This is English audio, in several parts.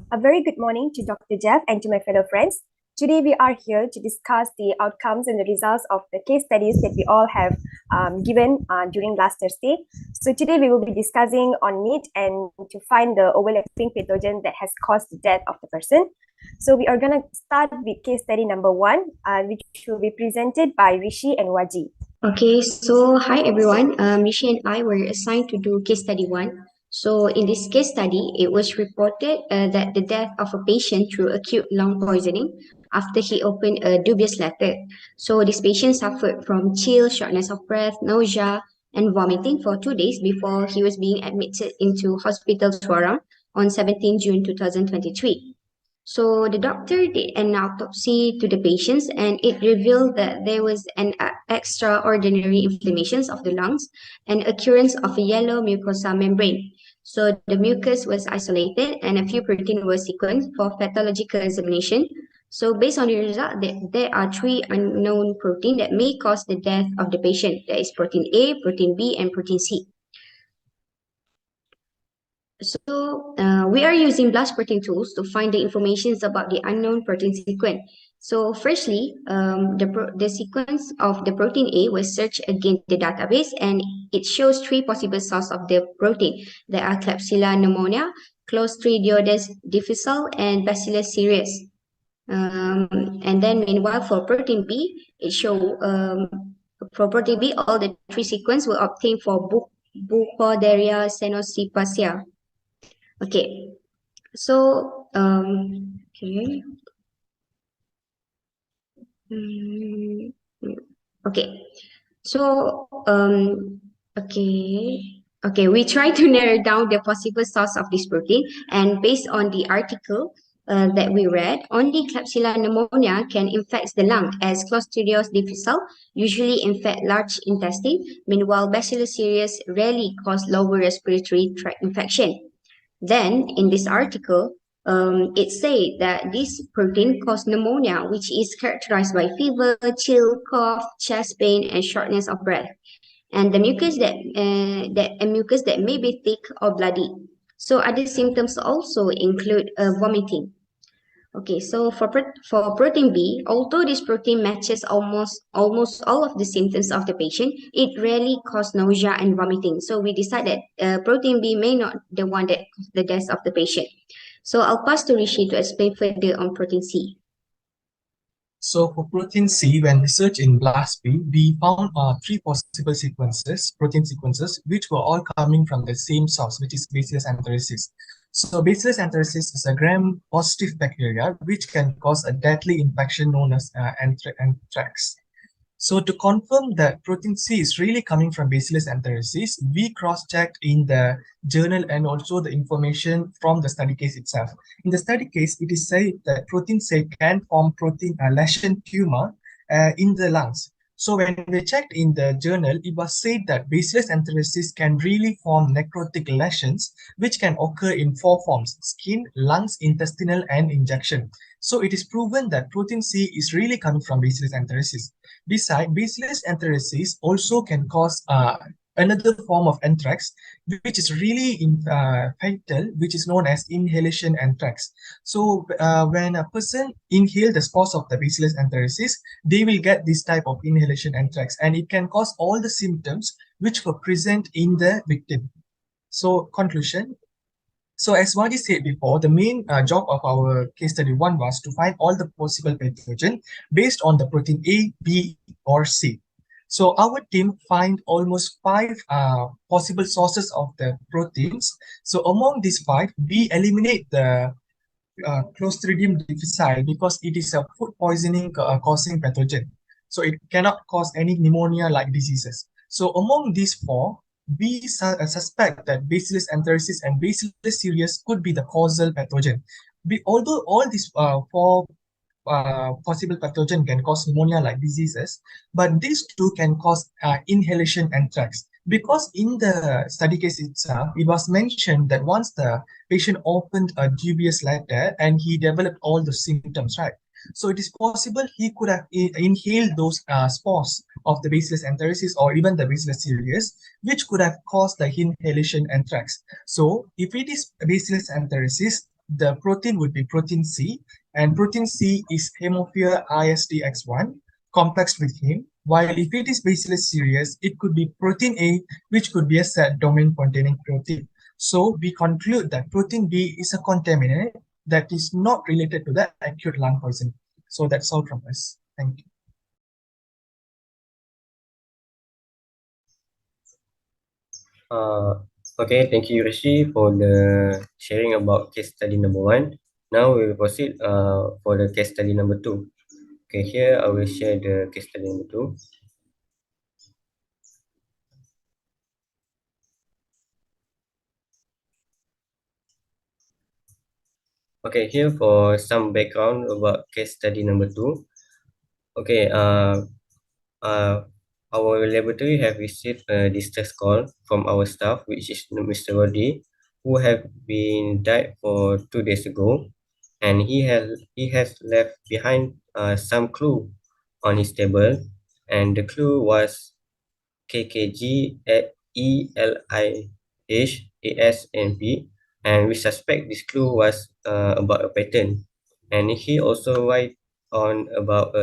A very good morning to Dr. Jeff and to my fellow friends. Today we are here to discuss the outcomes and the results of the case studies that we all have given during last Thursday. So today we will be discussing on it and to find the overlapping pathogen that has caused the death of the person. So we are going to start with case study number 1, which will be presented by Rishi and Waji. Okay, so hi everyone. Rishi and I were assigned to do case study 1. So in this case study, it was reported that the death of a patient through acute lung poisoning after he opened a dubious letter. So this patient suffered from chill, shortness of breath, nausea, and vomiting for 2 days before he was being admitted into hospital Suara on 17 June 2023. So the doctor did an autopsy to the patients, and it revealed that there was an extraordinary inflammations of the lungs and occurrence of a yellow mucosa membrane. So the mucus was isolated and a few protein were sequenced for pathological examination. So based on the result, there are 3 unknown protein that may cause the death of the patient. That is protein A, protein B, and protein C. So we are using blast protein tools to find the information about the unknown protein sequence. So firstly, the sequence of the protein A was searched against the database, and it shows 3 possible sources of the protein. There are Klebsiella pneumonia, Clostridioides difficile, and Bacillus cereus. And then meanwhile for protein B, it show for protein B, all the 3 sequences were obtained for Bucholderia senosipacia. Okay, so okay. Okay, so okay, we try to narrow down the possible source of this protein, and based on the article that we read, only Klebsiella pneumonia can infect the lung, as Clostridioides difficile usually infect large intestine. Meanwhile, Bacillus cereus rarely cause lower respiratory tract infection. Then, in this article, it said that this protein causes pneumonia, which is characterized by fever, chill, cough, chest pain, and shortness of breath. And the mucus that may be thick or bloody. So other symptoms also include vomiting. Okay, so for protein B, although this protein matches almost all of the symptoms of the patient, it rarely causes nausea and vomiting. So we decided protein B may not the one that caused the death of the patient. So I'll pass to Rishi to explain further on protein C. So for protein C, when we searched in BLAST-P, we found 3 possible sequences, protein sequences, which were all coming from the same source, which is Bacillus anthracis. So Bacillus anthracis is a gram-positive bacteria which can cause a deadly infection known as anthrax. So to confirm that protein C is really coming from Bacillus anthracis, we cross-checked in the journal and also the information from the study case itself. In the study case, it is said that protein C can form protein lesion tumor in the lungs. So when we checked in the journal, it was said that Bacillus anthracis can really form necrotic lesions, which can occur in 4 forms: skin, lungs, intestinal, and injection. So it is proven that protein C is really coming from Bacillus anthracis. Besides, Bacillus anthracis also can cause another form of anthrax, which is really fatal, which is known as inhalation anthrax. So when a person inhales the spores of the Bacillus anthracis, they will get this type of inhalation anthrax, and it can cause all the symptoms which were present in the victim. So conclusion. So as Wadi said before, the main job of our case study 1 was to find all the possible pathogen based on the protein A, B, or C. So our team find almost 5 possible sources of the proteins. So among these 5, we eliminate the Clostridium difficile because it is a food poisoning causing pathogen. So it cannot cause any pneumonia-like diseases. So among these 4, we suspect that Bacillus anthracis and Bacillus cereus could be the causal pathogen. Although all these 4 possible pathogen can cause pneumonia-like diseases, but these 2 can cause inhalation anthrax. Because in the study case itself, it was mentioned that once the patient opened a dubious letter and he developed all the symptoms, right? So it is possible he could have inhaled those spores of the Bacillus anthracis or even the Bacillus cereus, which could have caused the inhalation anthrax. So if it is Bacillus anthracis, the protein would be protein C, and protein C is hemophilia ISDX1 complexed with heme, while if it is bacillus cereus, it could be protein A, which could be a set domain containing protein. So we conclude that protein B is a contaminant that is not related to the acute lung poisoning. So that's all from us. Thank you. Okay, thank you, Rishi, for the sharing about case study number 1. Now we will proceed for the case study number 2. Okay, here I will share the case study number 2. Okay, here for some background about case study number 2. Okay, our laboratory have received a distress call from our staff, which is Mr. Rodi, who have been died for 2 days ago, and he has left behind some clue on his table, and the clue was KKG at ELIHASNP, and we suspect this clue was about a pattern, and he also write on about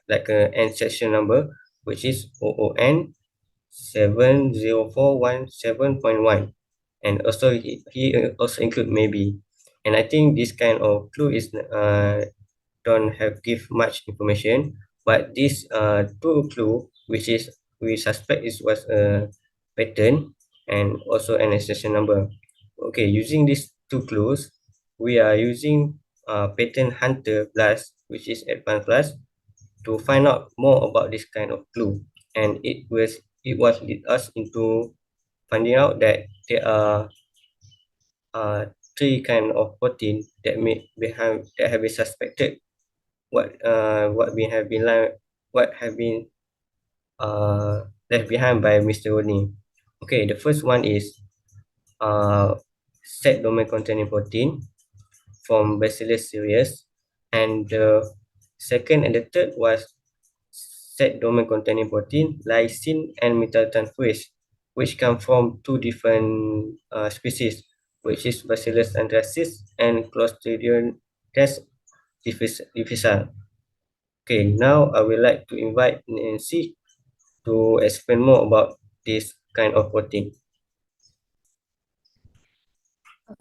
like an ancestral number, which is OON 70417.1, and also he also include maybe, and I think this kind of clue is don't have give much information, but this two clue which is we suspect is was a pattern and also an extension number. Okay, using these two clues, we are using pattern hunter plus, which is advanced plus, to find out more about this kind of clue, and it was lead us into finding out that there are three kind of protein that have been suspected what have been left behind by Mr. Rodney. Okay, the first one is set domain containing protein from Bacillus cereus, and the second and the third was set domain containing protein lysine and methyltransferase, which come from two different species, which is Bacillus anthracis and Clostridium difficile. Okay, now I would like to invite Nancy to explain more about this kind of protein.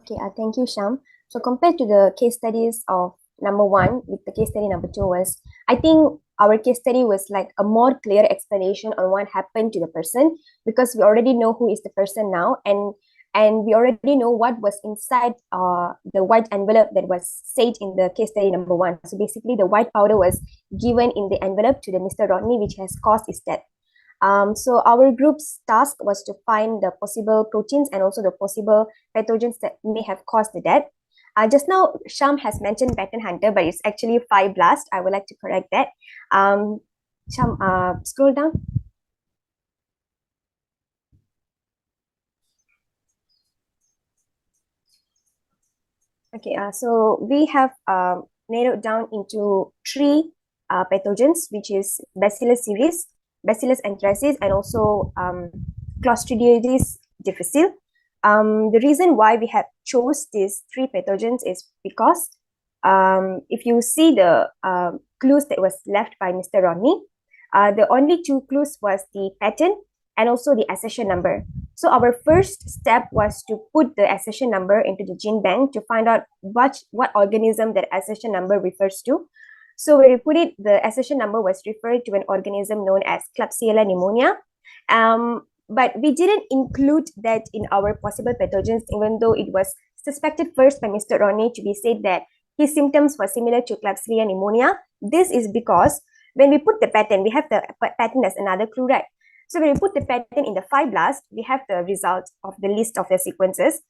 Okay, thank you, Sham. So compared to the case studies of number 1 with the case study number 2 was, I think our case study was like a more clear explanation on what happened to the person, because we already know who is the person now, and we already know what was inside the white envelope that was said in the case study number 1. So basically the white powder was given in the envelope to the Mr. Rodney, which has caused his death. So our group's task was to find the possible proteins and also the possible pathogens that may have caused the death. Just now, Sham has mentioned pattern hunter, but it's actually fibroblast. I would like to correct that. Sham, scroll down. Okay, so we have narrowed down into 3 pathogens, which is Bacillus cereus, Bacillus anthracis, and also Clostridium difficile. The reason why we have chose these 3 pathogens is because if you see the clues that was left by Mr. Rodney, the only 2 clues was the pattern and also the accession number. So our first step was to put the accession number into the gene bank to find out what organism that accession number refers to. So when we put it, the accession number was referred to an organism known as Klebsiella pneumonia. But we didn't include that in our possible pathogens, even though it was suspected first by Mr. Rodney to be said that his symptoms were similar to Klebsiella pneumonia. This is because when we put the pattern, we have the pattern as another clue, right? So when we put the pattern in the fibroblast, we have the result of the list of the sequences.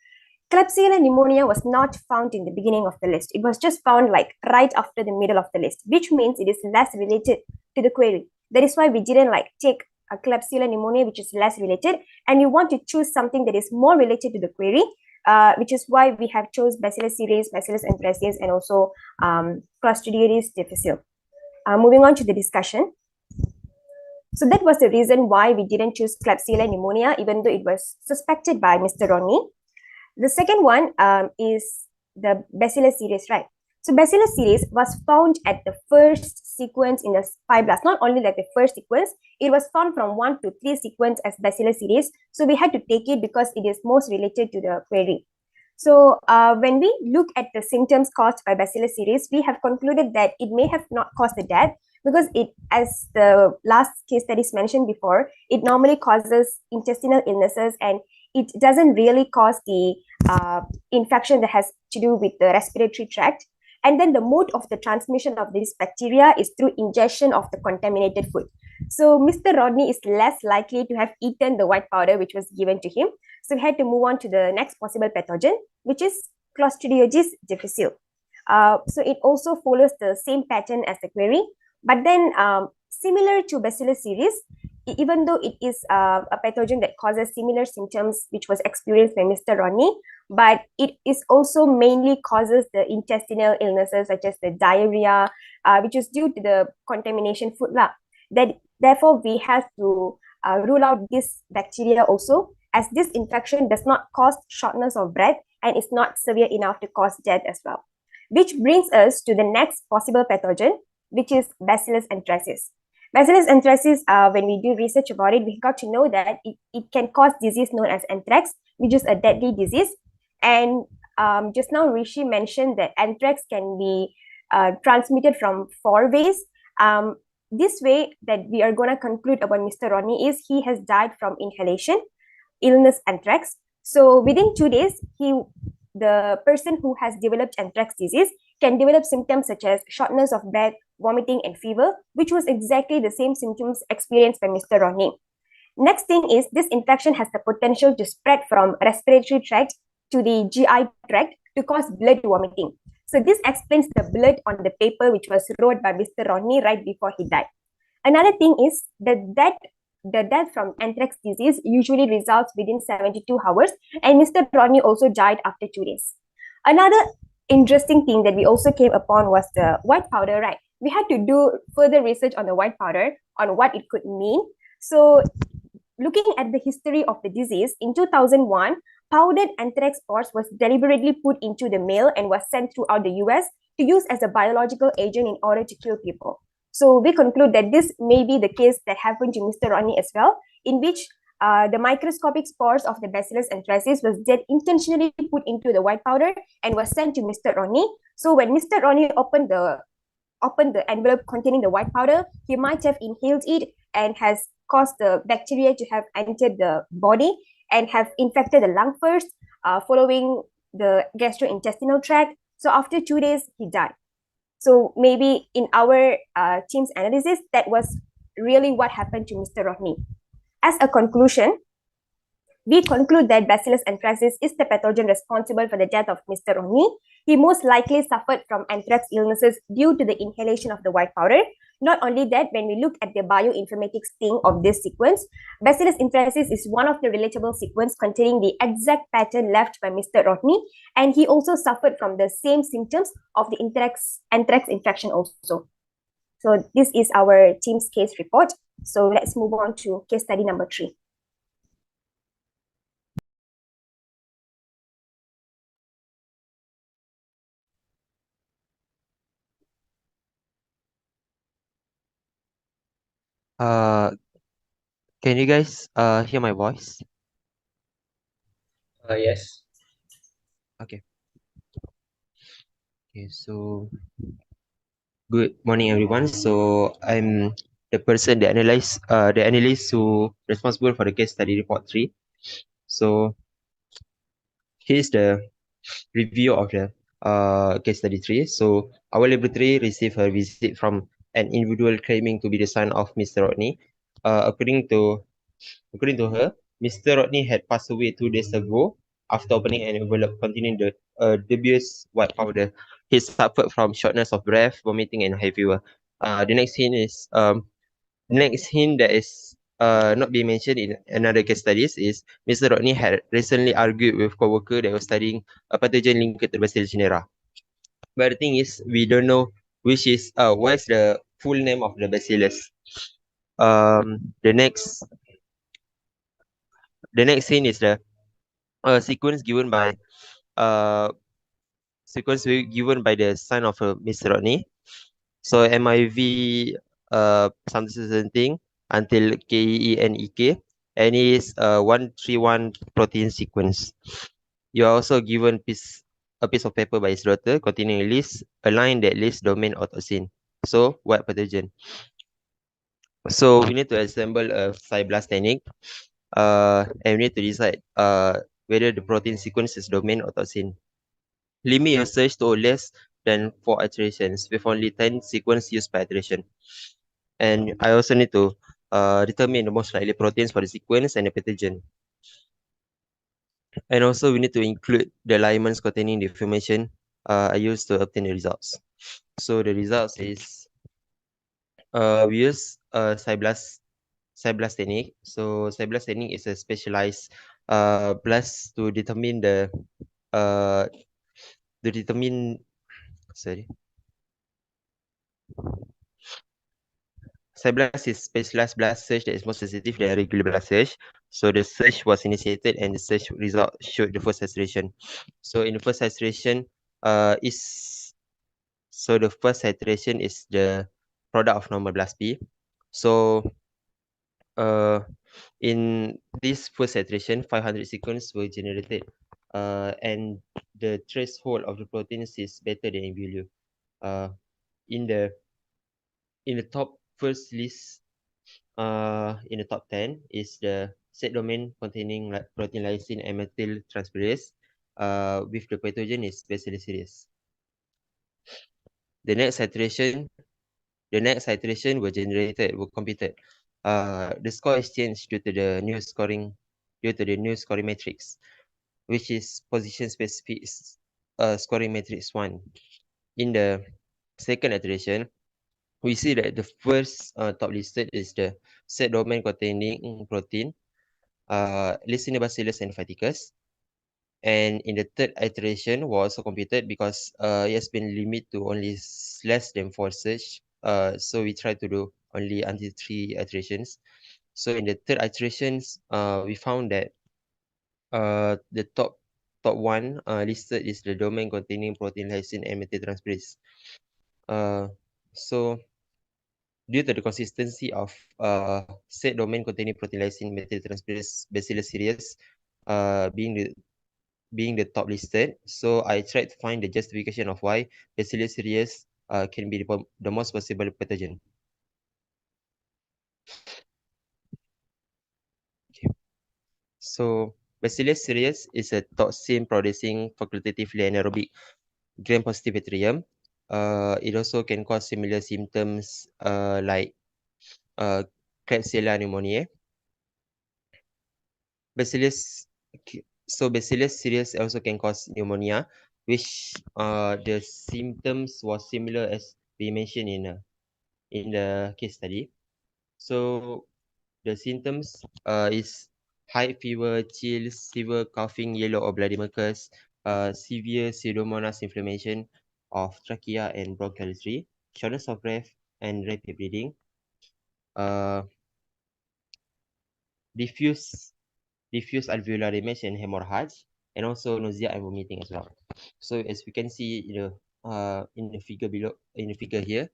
Klebsiella pneumonia was not found in the beginning of the list. It was just found like right after the middle of the list, which means it is less related to the query. That is why we didn't like take a Klebsiella pneumonia, which is less related, and you want to choose something that is more related to the query, which is why we have chose Bacillus cereus, Bacillus anthracis, and also Clostridium difficile. Moving on to the discussion. So that was the reason why we didn't choose Klebsiella pneumonia, even though it was suspected by Mr. Rodney. The second one is the Bacillus series, right? So Bacillus series was found at the first sequence in the fibroblasts. Not only like the first sequence, it was found from 1 to 3 sequence as Bacillus series. So we had to take it because it is most related to the query. So when we look at the symptoms caused by Bacillus series, we have concluded that it may have not caused the death because it, as the last case studies mentioned before, it normally causes intestinal illnesses and it doesn't really cause the infection that has to do with the respiratory tract. And then the mode of the transmission of this bacteria is through ingestion of the contaminated food. So Mr. Rodney is less likely to have eaten the white powder which was given to him. So we had to move on to the next possible pathogen, which is Clostridioides difficile. So it also follows the same pattern as the query, but then similar to Bacillus series, even though it is a pathogen that causes similar symptoms which was experienced by Mr. Rodney, but it is also mainly causes the intestinal illnesses such as the diarrhea, which is due to the contamination food lah. That therefore we have to rule out this bacteria also, as this infection does not cause shortness of breath and is not severe enough to cause death as well. Which brings us to the next possible pathogen, which is Bacillus anthracis. Bacillus anthracis, when we do research about it, we got to know that it can cause disease known as anthrax, which is a deadly disease. And just now Rishi mentioned that anthrax can be transmitted from 4 ways. This way that we are going to conclude about Mr. Rodney is he has died from inhalation, illness anthrax. So within 2 days, the person who has developed anthrax disease can develop symptoms such as shortness of breath, vomiting, and fever, which was exactly the same symptoms experienced by Mr. Rodney. Next thing is this infection has the potential to spread from respiratory tract to the GI tract to cause blood vomiting. So this explains the blood on the paper which was wrote by Mr. Rodney right before he died. Another thing is that the death from anthrax disease usually results within 72 hours, and Mr. Rodney also died after 2 days. Another interesting thing that we also came upon was the white powder, right? We had to do further research on the white powder, on what it could mean. So looking at the history of the disease, in 2001, powdered anthrax spores was deliberately put into the mail and was sent throughout the US to use as a biological agent in order to kill people. So we conclude that this may be the case that happened to Mr. Rodney as well, in which the microscopic spores of the Bacillus anthracis was then intentionally put into the white powder and was sent to Mr. Rodney. So when Mr. Rodney opened the envelope containing the white powder, he might have inhaled it and has caused the bacteria to have entered the body and have infected the lung first, following the gastrointestinal tract. So after 2 days, he died. So maybe in our team's analysis, that was really what happened to Mr. Rodney. As a conclusion, we conclude that Bacillus anthracis is the pathogen responsible for the death of Mr. Rodney. He most likely suffered from anthrax illnesses due to the inhalation of the white powder. Not only that, when we look at the bioinformatics thing of this sequence, Bacillus anthracis is one of the relatable sequence containing the exact pattern left by Mr. Rodney, and he also suffered from the same symptoms of the anthrax infection also. So this is our team's case report. So let's move on to case study number 3. Can you guys hear my voice? Yes. Okay. Okay, so good morning everyone. So I'm the person that the analyst who responsible for the case study report 3. So here's the review of the case study 3. So our laboratory received a visit from an individual claiming to be the son of Mr. Rodney. According to her, Mr. Rodney had passed away 2 days ago after opening an envelope containing the dubious white powder. He suffered from shortness of breath, vomiting, and high fever. The next hint that is not being mentioned in another case studies is Mr. Rodney had recently argued with co-worker that was studying a pathogen linked to Bacillus genera. But the thing is, we don't know what is the full name of the Bacillus. The next hint is the sequence given by sequence will given by the sign of Mr. Rodney. So MIV something until KEENEK, and it is 131 protein sequence. You are also given a piece of paper by his daughter containing a line that lists domain or toxin. So what pathogen? So we need to assemble a PSI-BLAST technique, and we need to decide whether the protein sequence is domain or toxin. Limit your search to less than 4 iterations with only 10 sequence used per iteration. And I also need to determine the most likely proteins for the sequence and the pathogen. And also we need to include the alignments containing the information I used to obtain the results. So the results is we use PSI-BLAST technique. So PSI-BLAST technique is a specialized blast to determine the sorry. PSI-BLAST is specialized blast search that is more sensitive than regular blast search. So the search was initiated and the search result showed the first iteration. So in the first iteration, the first iteration is the product of normal blast P. So in this first iteration, 500 sequence were generated, and the threshold of the proteins is better than in value. In the top first list, in the top 10 is the set domain containing protein lysine and methyl transferase, with the pathogen is Bacillus cereus. The next iteration were computed. The score is changed due to the new scoring matrix, which is position specific scoring matrix 1. In the second iteration, we see that the first top listed is the set domain containing protein, Listener-Bacillus and Phyticus. And in the third iteration was also computed because it has been limited to only less than 4 search. So we try to do only until 3 iterations. So in the third iterations, we found that the top one listed is the domain containing protein lysine and methyltransferase. So due to the consistency of set domain containing protein lysine methyltransferase Bacillus cereus being the top listed, so I tried to find the justification of why Bacillus cereus can be the most possible pathogen. Okay. So Bacillus cereus is a toxin producing facultatively anaerobic gram-positive bacterium. It also can cause similar symptoms like Klebsiella pneumoniae. Bacillus cereus also can cause pneumonia, which the symptoms was similar as we mentioned in the case study. So the symptoms is high fever, chills, fever, coughing, yellow or bloody mucus, severe pseudomonas inflammation of trachea and bronchial, shortness of breath and rapid bleeding, diffuse alveolar damage and hemorrhage, and also nausea and vomiting as well. So as we can see in the figure below, in the figure here,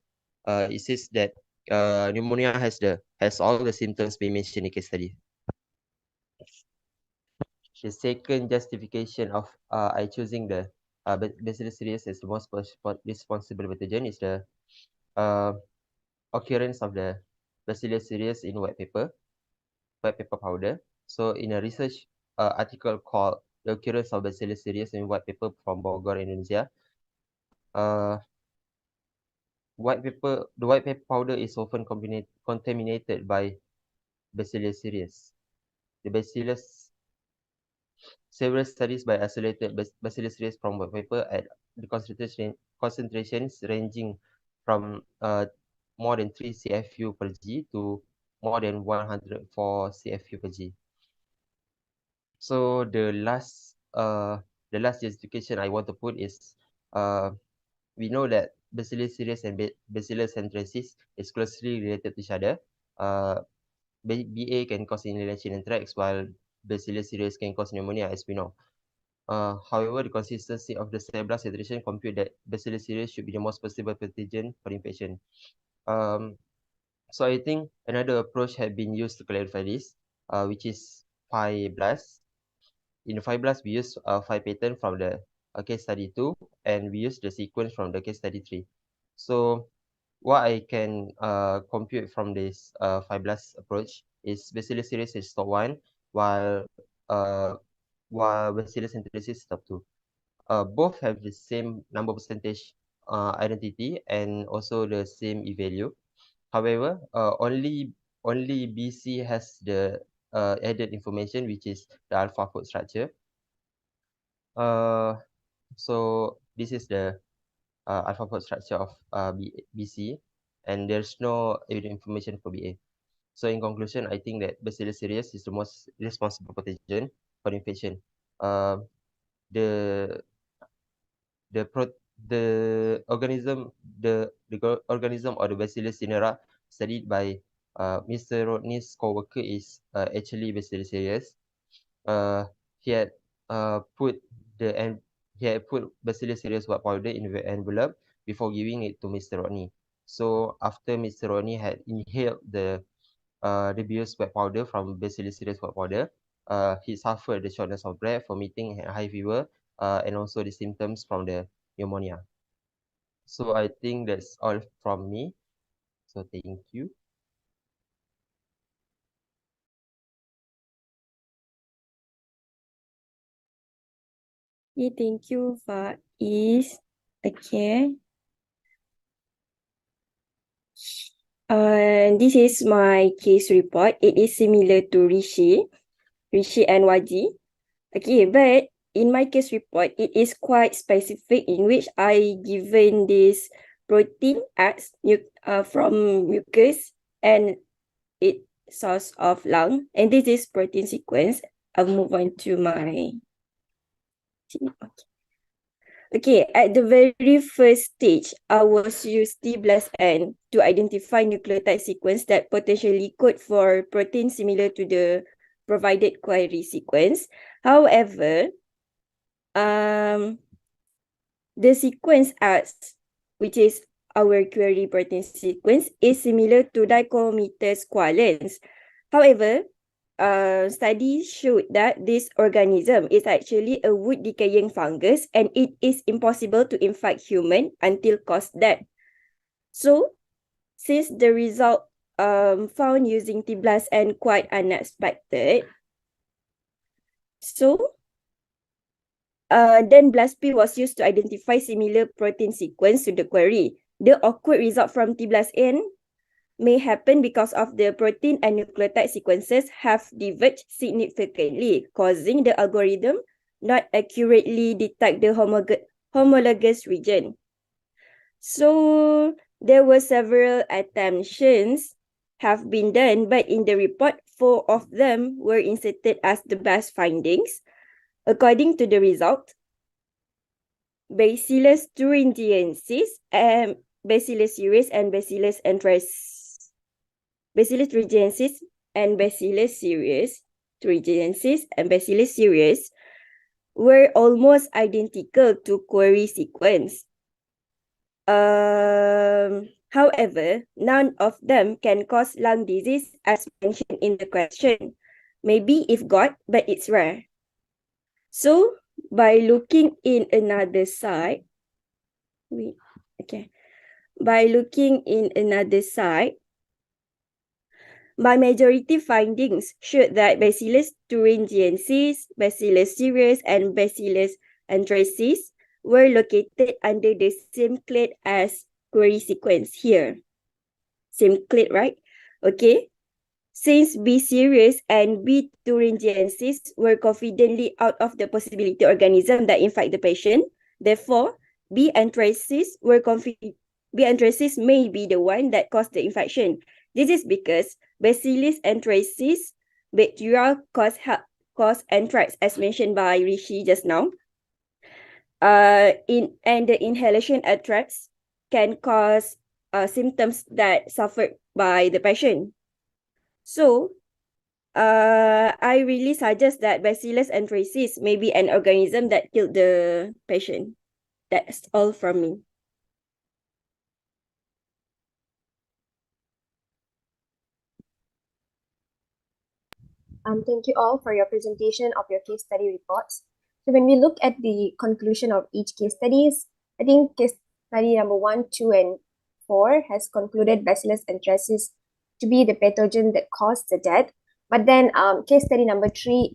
it says that pneumonia has all the symptoms we mentioned in the case study. The second justification of I choosing the Bacillus cereus as the most responsible pathogen is the occurrence of the Bacillus cereus in white paper powder. So in a research article called "The Occurrence of Bacillus cereus in White Paper" from Bogor, Indonesia, the white paper powder is often contaminated by Bacillus cereus. The Bacillus Several studies by isolated Bacillus cereus from white paper at the concentrations ranging from more than 3 CFU per G to more than 104 CFU per G. So the last justification I want to put is we know that Bacillus cereus and Bacillus anthracis is closely related to each other. BA can cause inhalation anthrax, while Bacillus cereus can cause pneumonia, as we know. However, the consistency of the cell blood saturation compute that Bacillus cereus should be the most possible pathogen for infection. So I think another approach had been used to clarify this, which is FAIZ. In the FAIZ, we use FAIZ pattern from the case study 2, and we use the sequence from the case study 3. So what I can compute from this FAIZ approach is Bacillus cereus is top 1, while Bacillus anthracis is top 2. Both have the same number percentage identity and also the same e-value. However, only BC has the added information, which is the alpha fold structure. So this is the alpha fold structure of BC, and there's no added information for BA. So in conclusion, I think that Bacillus cereus is the most responsible pathogen for infection. The organism or the Bacillus cinera studied by Mr. Rodney's co-worker is actually Bacillus cereus. He had put Bacillus cereus white powder in the envelope before giving it to Mr. Rodney. So after Mr. Rodney had inhaled the BS white powder from Bacillus cereus white powder, he suffered the shortness of breath, vomiting, and high fever, and also the symptoms from the pneumonia. So I think that's all from me. So thank you. Okay, thank you, Faiz. Okay. This is my case report. It is similar to Rishi and Waji. Okay, but in my case report, it is quite specific in which I given this protein as from mucus and it source of lung. And this is protein sequence. I'll move on to my... Okay, at the very first stage, I was use T+N to identify nucleotide sequence that potentially code for protein similar to the provided query sequence. However, the sequence as, which is our query protein sequence, is similar to Dichometes coalens. However, studies showed that this organism is actually a wood decaying fungus and it is impossible to infect human until cause death. So, since the result found using T+N quite unexpected, so then BLASP was used to identify similar protein sequence to the query. The awkward result from T+N may happen because of the protein and nucleotide sequences have diverged significantly, causing the algorithm not accurately detect the homologous region. So there were several attempts have been done, but in the report, 4 of them were inserted as the best findings. According to the result, Bacillus thuringiensis and Bacillus cereus and Bacillus thuringiensis and Bacillus cereus were almost identical to query sequence. However, none of them can cause lung disease as mentioned in the question. Maybe if got, but it's rare. So, by looking in another side, by looking in another side, my majority findings showed that Bacillus thuringiensis, Bacillus cereus, and Bacillus anthracis were located under the same clade as query sequence here. Same clade, right? Okay. Since B cereus and B thuringiensis were confidently out of the possibility organism that infect the patient, therefore, B anthracis may be the one that caused the infection. This is because Bacillus anthracis bacteria cause anthrax, as mentioned by Rishi just now. And the inhalation anthrax can cause symptoms that suffered by the patient. So, I really suggest that Bacillus anthracis may be an organism that killed the patient. That's all from me. Thank you all for your presentation of your case study reports. So when we look at the conclusion of each case studies, I think case study number 1, 2, and 4 has concluded Bacillus anthracis to be the pathogen that caused the death. But then case study number 3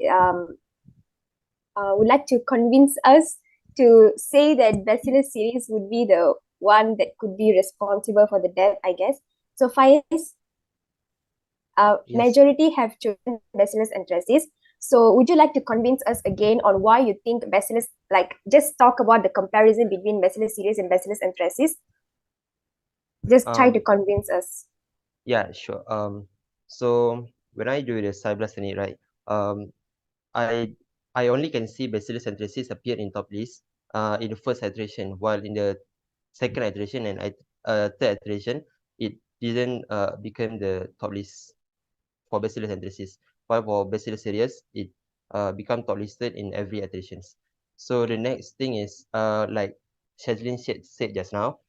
would like to convince us to say that Bacillus cereus would be the one that could be responsible for the death, I guess. So FAIZ, Yes. majority have chosen Bacillus anthracis. So would you like to convince us again on why you think Bacillus, like just talk about the comparison between Bacillus cereus and Bacillus anthracis? Just try to convince us. Yeah, sure. So when I do the cybersonic, right, I only can see Bacillus anthracis appear in top list in the first iteration, while in the second iteration and third iteration, it didn't become the top list for Bacillus anthracis. While for Bacillus cereus, it become top listed in every iterations. So the next thing is like Shazlin said just now,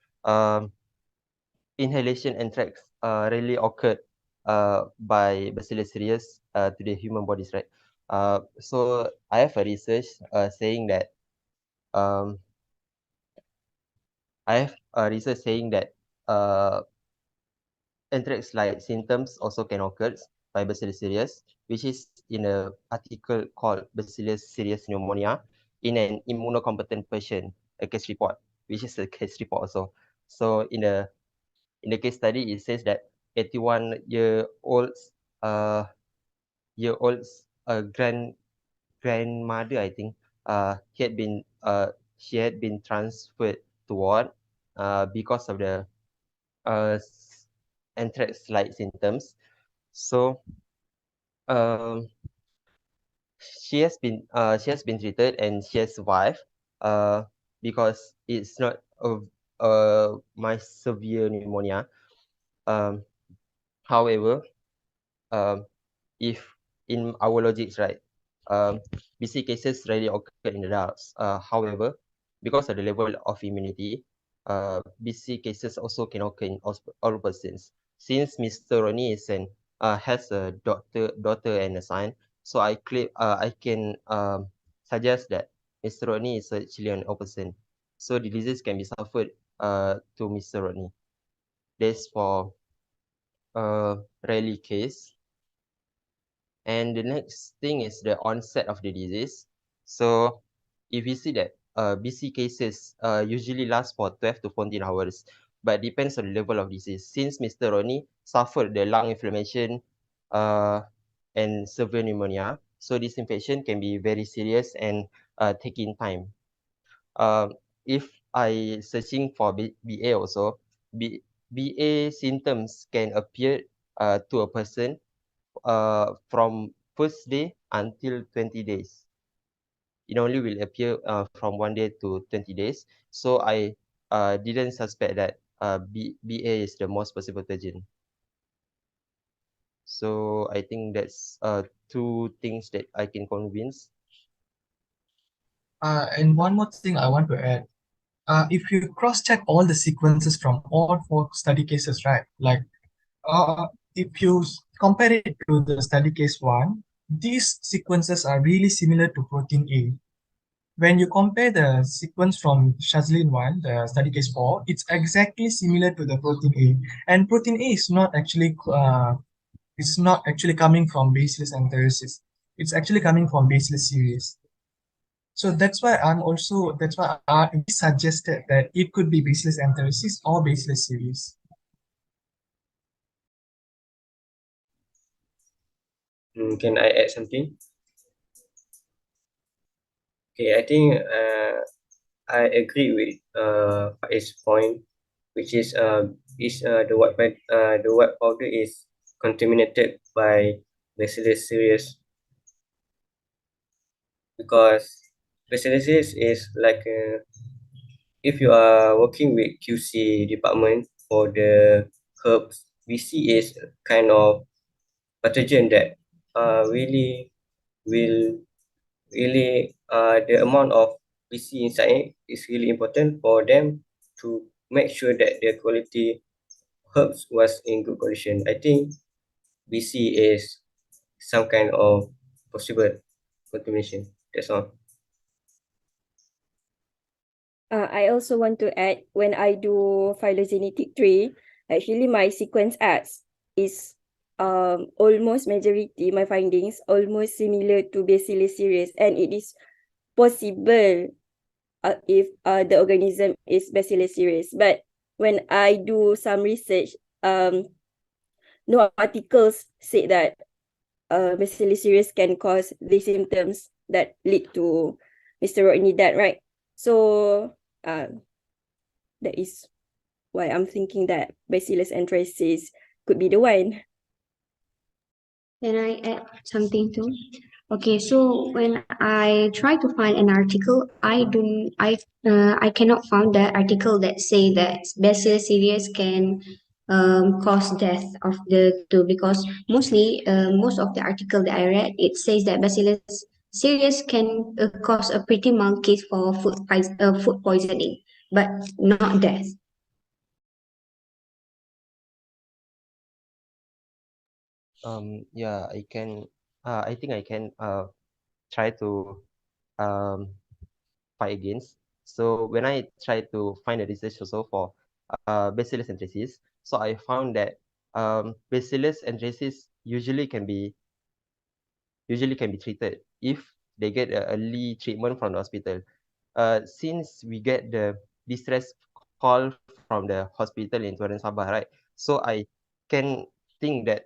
inhalation anthrax rarely occurred by Bacillus cereus to the human bodies, right? So I have a research saying that um, anthrax-like symptoms also can occur by Bacillus cereus, which is in an article called Bacillus cereus pneumonia in an immunocompetent patient, a case report, which is a case report also. So in the case study, it says that 81-year-old's grandmother, I think, she had been transferred to ward because of the anthrax-like symptoms. So she has been treated and she has survived because it's not my severe pneumonia. However, if in our logics, right, BC cases rarely occur in adults. However, because of the level of immunity, BC cases also can occur in all persons. Since Mr. Ronnie has a daughter and a son, so I can suggest that Mr. Ronnie is actually an all person. So the disease can be suffered to Mr. Ronnie. That's for rarely case. And the next thing is the onset of the disease. So if you see that BC cases usually last for 12 to 14 hours, but depends on the level of disease. Since Mr. Ronnie suffered the lung inflammation and severe pneumonia, so this infection can be very serious and taking time. If I searching for BA also, BA symptoms can appear to a person from first day until 20 days. It only will appear from 1 day to 20 days. So I didn't suspect that BA is the most possible pathogen. So I think that's two things that I can convince. And one more thing I want to add. If you cross-check all the sequences from all 4 study cases, right? Like, if you compare it to the study case 1, these sequences are really similar to protein A. When you compare the sequence from SHAZLIN 1, the study case 4, it's exactly similar to the protein A. And protein A is not actually coming from Bacillus anthracis. It's actually coming from Bacillus cereus. So that's why we suggested that it could be Bacillus anthracis or Bacillus cereus. Can I add something? Okay, I think I agree with Faiz's point, which is the white powder is contaminated by Bacillus cereus, because Bacillus cereus is like if you are working with QC department for the herbs, BC is kind of pathogen that really will the amount of BC inside it is really important for them to make sure that the quality herbs was in good condition. I think BC is some kind of possible contamination. That's all. I also want to add, when I do phylogenetic tree, actually my sequence X is almost majority, my findings almost similar to Bacillus cereus, and it is possible if the organism is Bacillus cereus. But when I do some research, no articles say that Bacillus cereus can cause the symptoms that lead to Mr. Rodney death, right? So that is why I'm thinking that Bacillus anthracis could be the one. Can I add something too? Okay, so when I try to find an article, I cannot find the article that say that Bacillus cereus can cause death of the two, because most of the article that I read, it says that Bacillus cereus can cause a pretty mild case for food poisoning, but not death. Yeah, I can. I think I can try to fight against. So when I try to find a research also for Bacillus anthracis, so I found that Bacillus anthracis usually can be treated if they get a early treatment from the hospital. Since we get the distress call from the hospital in Tuan Sabah, right? So I can think that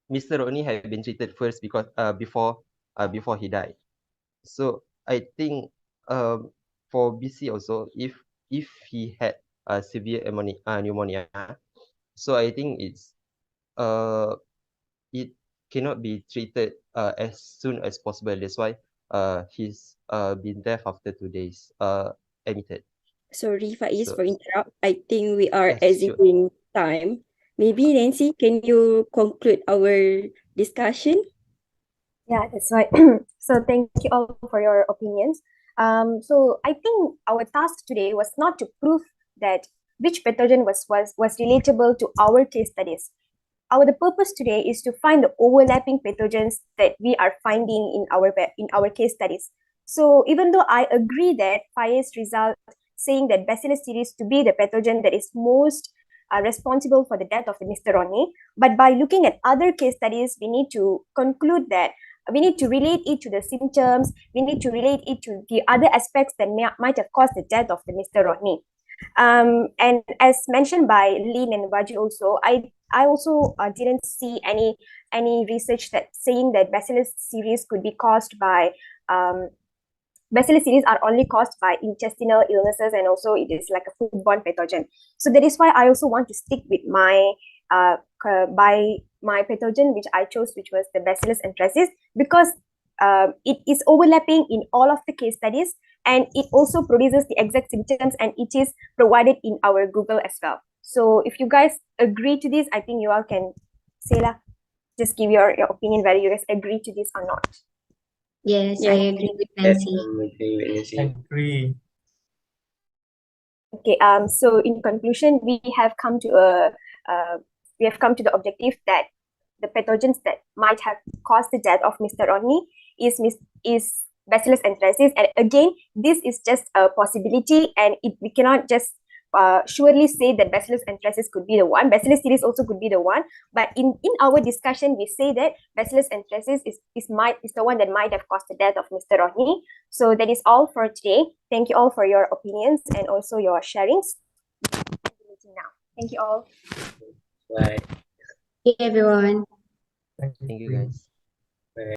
Mr. Rodney had been treated first because before he died. So I think for BC also, if he had severe pneumonia, so I think uh it cannot be treated as soon as possible. That's why he's been dead after 2 days admitted. Sorry, Faiz, So for interrupt. I think we are yes, sure. exiting time. Maybe Nancy, can you conclude our discussion? Yeah, that's right. So thank you all for your opinions. So I think our task today was not to prove that which pathogen was relatable to our case studies. The purpose today is to find the overlapping pathogens that we are finding in our case studies. So even though I agree that FAIZ result saying that Bacillus cereus to be the pathogen that is most responsible for the death of Mr. Rodney, but by looking at other case studies, we need to conclude that we need to relate it to the symptoms, we need to relate it to the other aspects that might have caused the death of the Mr. Rodney. And as mentioned by Lynn and Baji also, I also didn't see any research that saying that Bacillus cereus could be caused by Bacillus cereus are only caused by intestinal illnesses, and also it is like a foodborne pathogen. So that is why I also want to stick with my pathogen which I chose, which was the Bacillus anthracis, because it is overlapping in all of the case studies, and it also produces the exact symptoms, and it is provided in our Google as well. So if you guys agree to this, I think you all can say lah, just give your opinion whether you guys agree to this or not. Yes, Yeah. I agree with Yes, Nancy. agree with Nancy. Agree. Okay, so in conclusion, we have come to the objective that the pathogens that might have caused the death of Mr. Rodney is Bacillus anthracis. And again, this is just a possibility, and we cannot just surely say that Bacillus anthracis could be the one. Bacillus cereus also could be the one. But in our discussion, we say that Bacillus anthracis is the one that might have caused the death of Mr. Rodney. So that is all for today. Thank you all for your opinions and also your sharings. Now, thank you all. Bye. Hey everyone. Thank you guys.